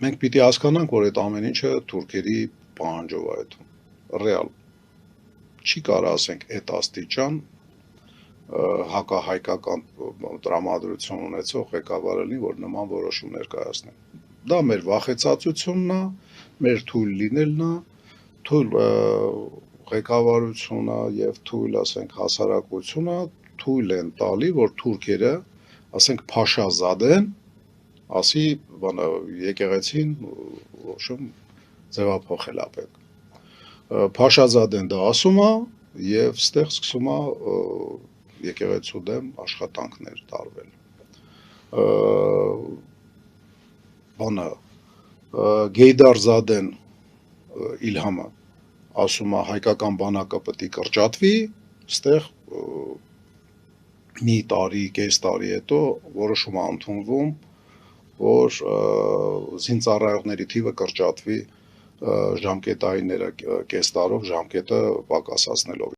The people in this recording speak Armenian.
մենք պիտի հասկանանք, որ այդ ամեն ինչը թուրքերի պահանջով է այդ ռեալ չի կարող ասենք այդ աստիճան հակահայկական տրամադրություն ունեցող ղեկավար լինի, որ նման որոշում ներկայացնի։ Դա մեր վախեցածությունն է, մեր թույլ լինելն է, թույլ ղեկավարությունը եւ թույլ, ասենք, հասարակությունը թույլ են տալի, որ թուրքերը, ասենք, Փաշազադեն ասի, բանը եկեղեցին ոչմ ձևափոխել է պետք։ Փաշազադեն դա ասում է եւ ստեղ սկսում է եկեղեցու դեմ աշխատանքներ տարվել։ Բանը Գեյդարզադեն Իլհամը ասում է հայկական բանակը պետք է կրճատվի, ստեղ մի տարի, կես տարի հետո որոշում է ընդունվում, որ զինծառայողների թիվը կրճատվի ժամկետայինները կես տարով ժամկետը պակասացնելով